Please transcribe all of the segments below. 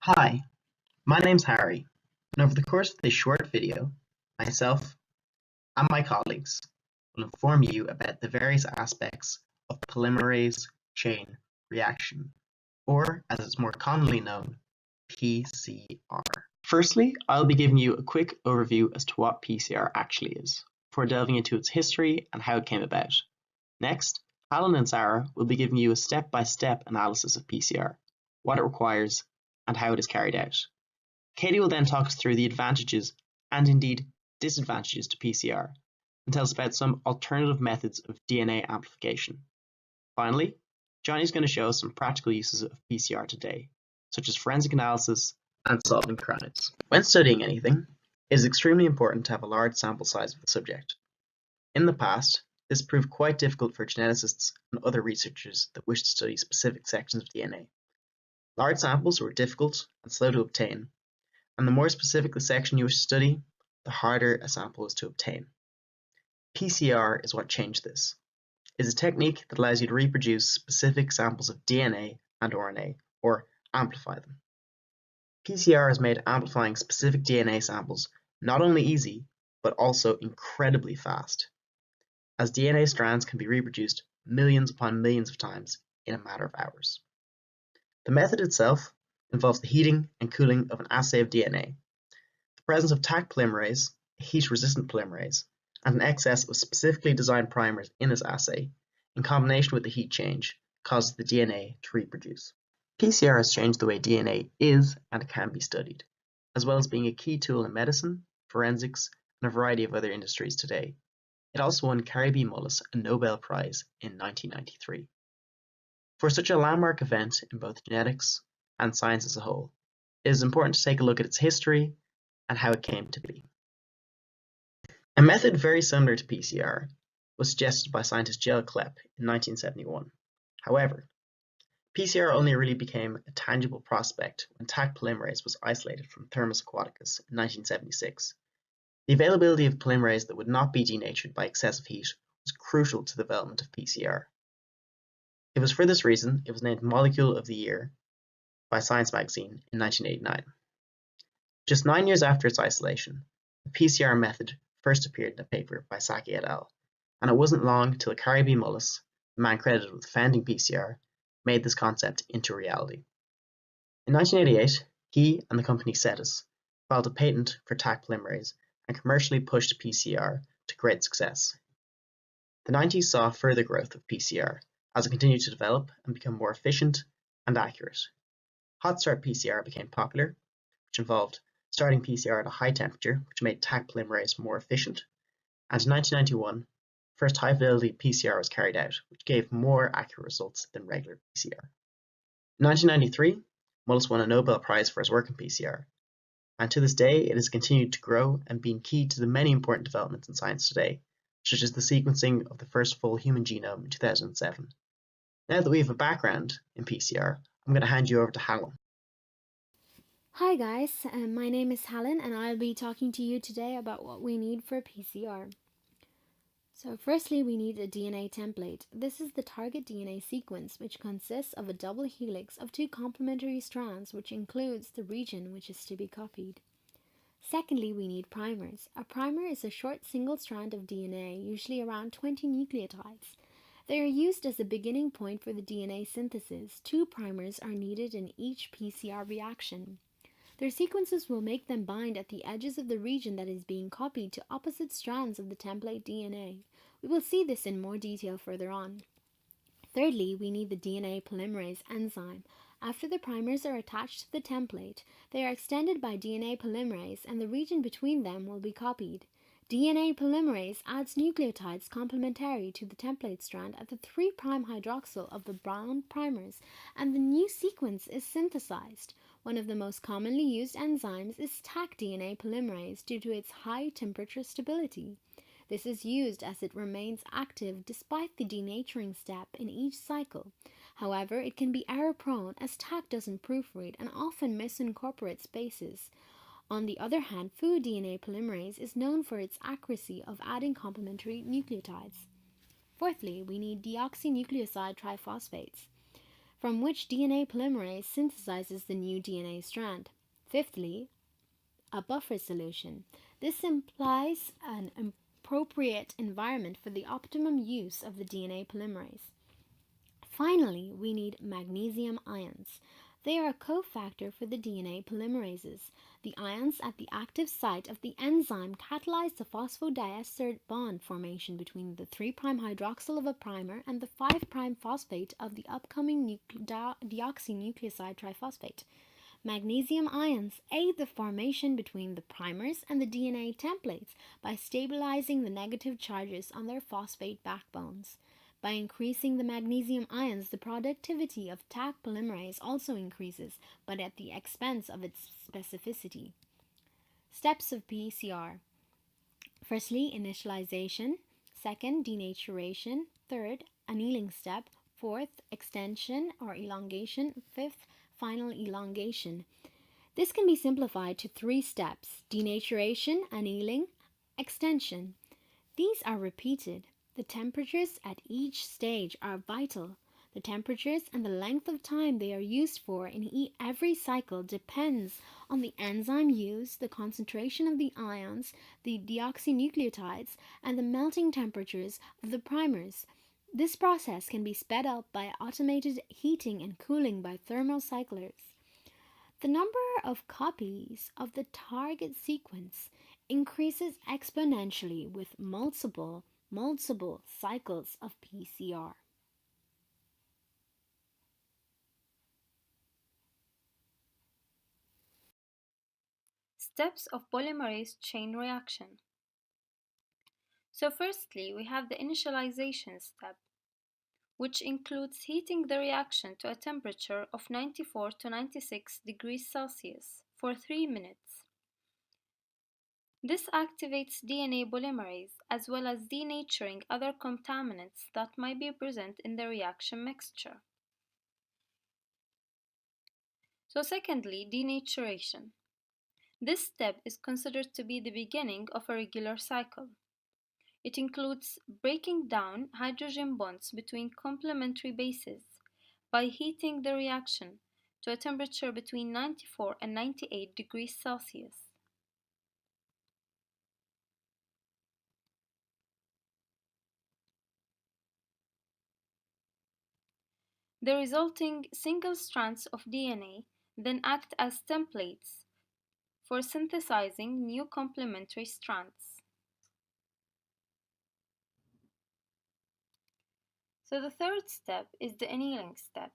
Hi, my name's Harry, and over the course of this short video, myself and my colleagues will inform you about the various aspects of polymerase chain reaction, or as it's more commonly known, PCR. Firstly, I'll be giving you a quick overview as to what PCR actually is, before delving into its history and how it came about. Next, Halin and Sara will be giving you a step-by-step analysis of PCR, what it requires, and how it is carried out. Kaite will then talk us through the advantages and indeed disadvantages to PCR and tell us about some alternative methods of DNA amplification. Finally, Johnny's going to show us some practical uses of PCR today, such as forensic analysis and solving crimes. When studying anything, it is extremely important to have a large sample size of the subject. In the past, this proved quite difficult for geneticists and other researchers that wish to study specific sections of DNA. Large samples were difficult and slow to obtain, and the more specific the section you wish to study, the harder a sample is to obtain. PCR is what changed this. It is a technique that allows you to reproduce specific samples of DNA and RNA, or amplify them. PCR has made amplifying specific DNA samples not only easy, but also incredibly fast, as DNA strands can be reproduced millions upon millions of times in a matter of hours. The method itself involves the heating and cooling of an assay of DNA, the presence of Taq polymerase, a heat-resistant polymerase, and an excess of specifically designed primers in this assay, in combination with the heat change, causes the DNA to reproduce. PCR has changed the way DNA is and can be studied, as well as being a key tool in medicine, forensics, and a variety of other industries today. It also won Carrie B. Mullis a Nobel Prize in 1993. For such a landmark event in both genetics and science as a whole, it is important to take a look at its history and how it came to be. A method very similar to PCR was suggested by scientist J.L. Klepp in 1971. However, PCR only really became a tangible prospect when Taq polymerase was isolated from Thermus aquaticus in 1976. The availability of polymerase that would not be denatured by excessive heat was crucial to the development of PCR. It was for this reason it was named Molecule of the Year by Science magazine in 1989. Just 9 years after its isolation, the PCR method first appeared in a paper by Saki et al., and it wasn't long till Carrie B. Mullis, the man credited with founding PCR, made this concept into reality. In 1988, he and the company Cetus filed a patent for Taq polymerase and commercially pushed PCR to great success. The 90s saw further growth of PCR as it continued to develop and become more efficient and accurate. Hot start PCR became popular, which involved starting PCR at a high temperature, which made Taq polymerase more efficient, and in 1991, first high-fidelity PCR was carried out, which gave more accurate results than regular PCR. In 1993, Mullis won a Nobel Prize for his work in PCR, and to this day it has continued to grow and been key to the many important developments in science today, such as the sequencing of the first full human genome in 2007. Now that we have a background in PCR, I'm going to hand you over to Halin. Hi guys, my name is Halin and I'll be talking to you today about what we need for PCR. So firstly, we need a DNA template. This is the target DNA sequence, which consists of a double helix of two complementary strands, which includes the region which is to be copied. Secondly, we need primers. A primer is a short single strand of DNA, usually around 20 nucleotides. They are used as a beginning point for the DNA synthesis. 2 primers are needed in each PCR reaction. Their sequences will make them bind at the edges of the region that is being copied to opposite strands of the template DNA. We will see this in more detail further on. Thirdly, we need the DNA polymerase enzyme. After the primers are attached to the template, they are extended by DNA polymerase and the region between them will be copied. DNA polymerase adds nucleotides complementary to the template strand at the 3' hydroxyl of the brown primers, and the new sequence is synthesized. One of the most commonly used enzymes is Taq DNA polymerase due to its high temperature stability. This is used as it remains active despite the denaturing step in each cycle. However, it can be error-prone as Taq doesn't proofread and often misincorporates bases. On the other hand, food DNA polymerase is known for its accuracy of adding complementary nucleotides. Fourthly, we need deoxynucleoside triphosphates. from which DNA polymerase synthesizes the new DNA strand. Fifthly, a buffer solution. This implies an appropriate environment for the optimum use of the DNA polymerase. Finally, we need magnesium ions. They are a cofactor for the DNA polymerases. The ions at the active site of the enzyme catalyze the phosphodiester bond formation between the 3' hydroxyl of a primer and the 5' phosphate of the upcoming deoxynucleoside triphosphate. Magnesium ions aid the formation between the primers and the DNA templates by stabilizing the negative charges on their phosphate backbones. By increasing the magnesium ions, the productivity of Taq polymerase also increases, but at the expense of its specificity. Steps of PCR. Firstly, initialization. Second, denaturation. Third, annealing step. Fourth, extension or elongation. Fifth, final elongation. This can be simplified to 3 steps: denaturation, annealing, extension. These are repeated. The temperatures at each stage are vital. The temperatures and the length of time they are used for in every cycle depends on the enzyme used, the concentration of the ions, the deoxynucleotides, and the melting temperatures of the primers. This process can be sped up by automated heating and cooling by thermocyclers. The number of copies of the target sequence increases exponentially with multiple cycles of PCR. Steps of polymerase chain reaction. So firstly, we have the initialization step, which includes heating the reaction to a temperature of 94 to 96 degrees Celsius for 3 minutes. This activates DNA polymerase as well as denaturing other contaminants that might be present in the reaction mixture. So secondly, denaturation. This step is considered to be the beginning of a regular cycle. It includes breaking down hydrogen bonds between complementary bases by heating the reaction to a temperature between 94 and 98 degrees Celsius. The resulting single strands of DNA then act as templates for synthesizing new complementary strands. So the third step is the annealing step.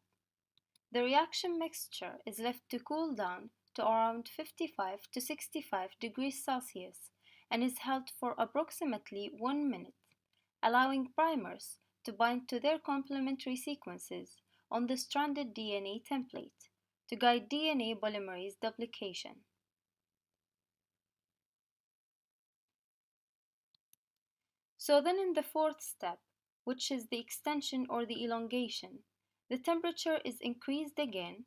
The reaction mixture is left to cool down to around 55 to 65 degrees Celsius and is held for approximately 1 minute, allowing primers to bind to their complementary sequences on the stranded DNA template to guide DNA polymerase duplication. So then in the fourth step, which is the extension or the elongation, the temperature is increased again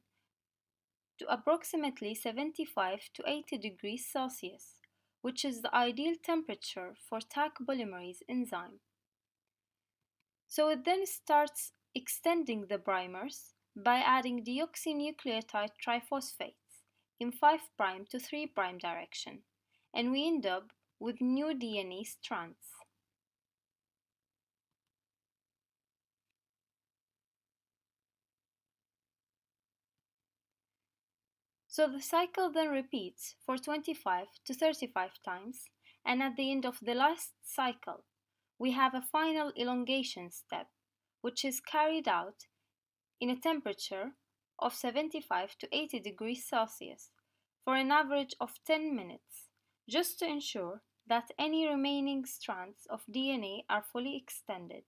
to approximately 75 to 80 degrees Celsius, which is the ideal temperature for Taq polymerase enzyme. So it then starts extending the primers by adding deoxynucleotide triphosphates in 5' to 3' direction, and we end up with new DNA strands. So the cycle then repeats for 25 to 35 times, and at the end of the last cycle, we have a final elongation step, which is carried out in a temperature of 75 to 80 degrees Celsius for an average of 10 minutes, just to ensure that any remaining strands of DNA are fully extended.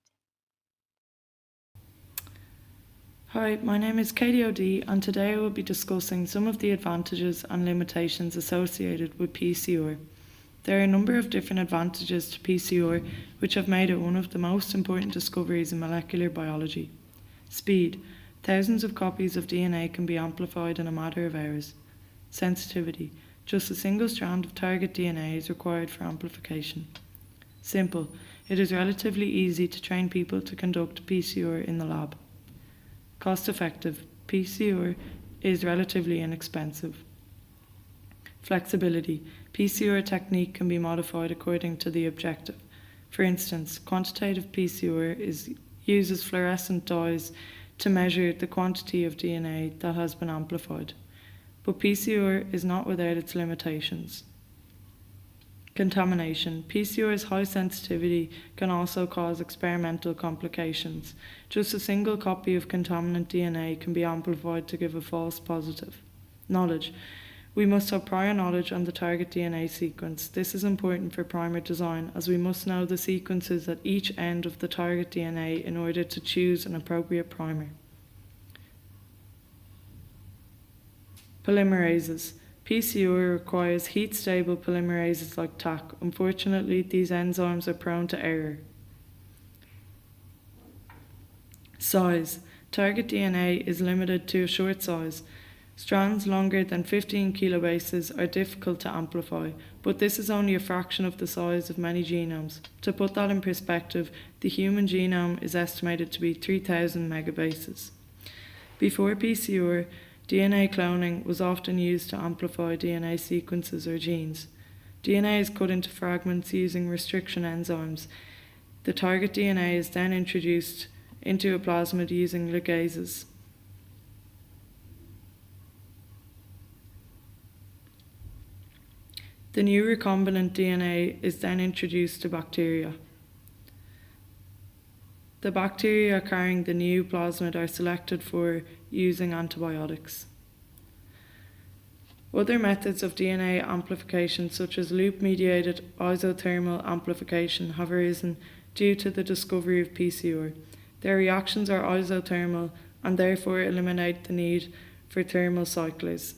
Hi, my name is Kaite O'Dea, and today I will be discussing some of the advantages and limitations associated with PCR. There are a number of different advantages to PCR which have made it one of the most important discoveries in molecular biology. Speed. Thousands of copies of DNA can be amplified in a matter of hours. Sensitivity. Just a single strand of target DNA is required for amplification. Simple. It is relatively easy to train people to conduct PCR in the lab. Cost-effective, PCR is relatively inexpensive. Flexibility, PCR technique can be modified according to the objective. For instance, quantitative PCR uses fluorescent dyes to measure the quantity of DNA that has been amplified. But PCR is not without its limitations. Contamination. PCR's high sensitivity can also cause experimental complications. Just a single copy of contaminant DNA can be amplified to give a false positive. Knowledge. We must have prior knowledge on the target DNA sequence. This is important for primer design, as we must know the sequences at each end of the target DNA in order to choose an appropriate primer. Polymerases. PCR requires heat-stable polymerases like Taq. Unfortunately, these enzymes are prone to error. Size. Target DNA is limited to a short size. Strands longer than 15 kilobases are difficult to amplify, but this is only a fraction of the size of many genomes. To put that in perspective, the human genome is estimated to be 3,000 megabases. Before PCR, DNA cloning was often used to amplify DNA sequences or genes. DNA is cut into fragments using restriction enzymes. The target DNA is then introduced into a plasmid using ligases. The new recombinant DNA is then introduced to bacteria. The bacteria carrying the new plasmid are selected for using antibiotics. Other methods of DNA amplification, such as loop-mediated isothermal amplification, have arisen due to the discovery of PCR. Their reactions are isothermal and therefore eliminate the need for thermal cyclase.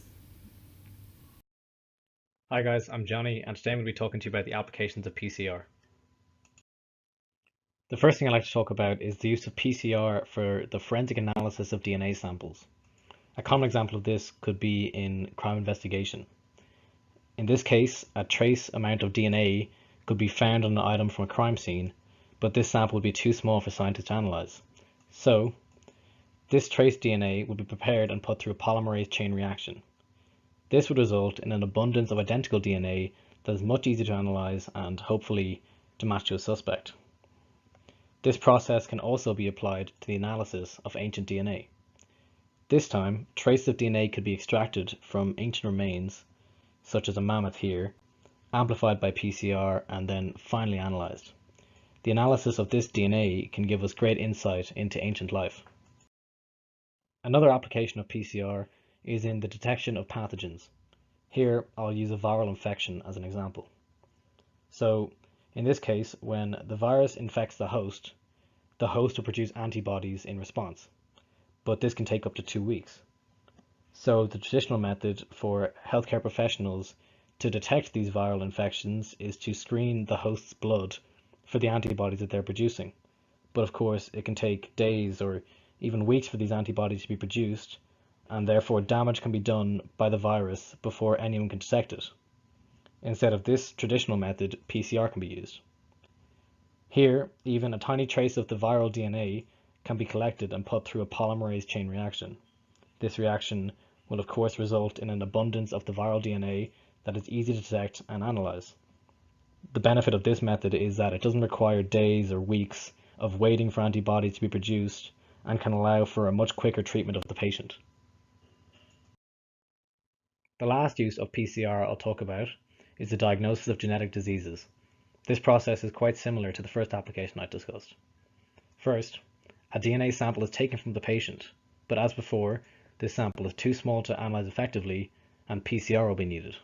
Hi guys, I'm Johnny, and today I'm going to be talking to you about the applications of PCR. The first thing I'd like to talk about is the use of PCR for the forensic analysis of DNA samples. A common example of this could be in crime investigation. In this case, a trace amount of DNA could be found on an item from a crime scene, but this sample would be too small for scientists to analyze. So, this trace DNA would be prepared and put through a polymerase chain reaction. This would result in an abundance of identical DNA that is much easier to analyze and hopefully to match to a suspect. This process can also be applied to the analysis of ancient DNA. This time, traces of DNA could be extracted from ancient remains, such as a mammoth here, amplified by PCR, and then finally analyzed. The analysis of this DNA can give us great insight into ancient life. Another application of PCR is in the detection of pathogens. Here, I'll use a viral infection as an example. So, in this case, when the virus infects the host will produce antibodies in response, but this can take up to 2 weeks. So the traditional method for healthcare professionals to detect these viral infections is to screen the host's blood for the antibodies that they're producing. But of course, it can take days or even weeks for these antibodies to be produced, and therefore damage can be done by the virus before anyone can detect it. Instead of this traditional method, PCR can be used. Here, even a tiny trace of the viral DNA can be collected and put through a polymerase chain reaction. This reaction will of course result in an abundance of the viral DNA that is easy to detect and analyze. The benefit of this method is that it doesn't require days or weeks of waiting for antibodies to be produced and can allow for a much quicker treatment of the patient. The last use of PCR I'll talk about is the diagnosis of genetic diseases. This process is quite similar to the first application I discussed. First, a DNA sample is taken from the patient, but as before, this sample is too small to analyze effectively and PCR will be needed.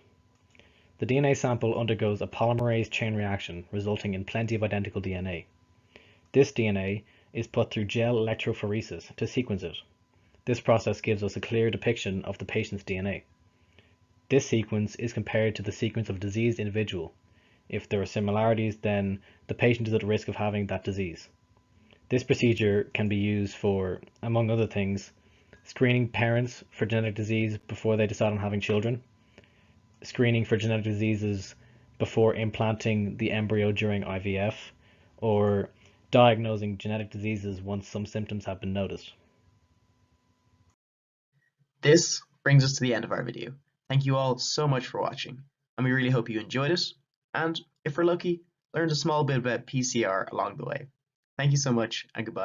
The DNA sample undergoes a polymerase chain reaction, resulting in plenty of identical DNA. This DNA is put through gel electrophoresis to sequence it. This process gives us a clear depiction of the patient's DNA. This sequence is compared to the sequence of a diseased individual. If there are similarities, then the patient is at risk of having that disease. This procedure can be used for, among other things, screening parents for genetic disease before they decide on having children, screening for genetic diseases before implanting the embryo during IVF, or diagnosing genetic diseases once some symptoms have been noticed. This brings us to the end of our video. Thank you all so much for watching, and we really hope you enjoyed it, and if we're lucky, learned a small bit about PCR along the way. Thank you so much, and goodbye.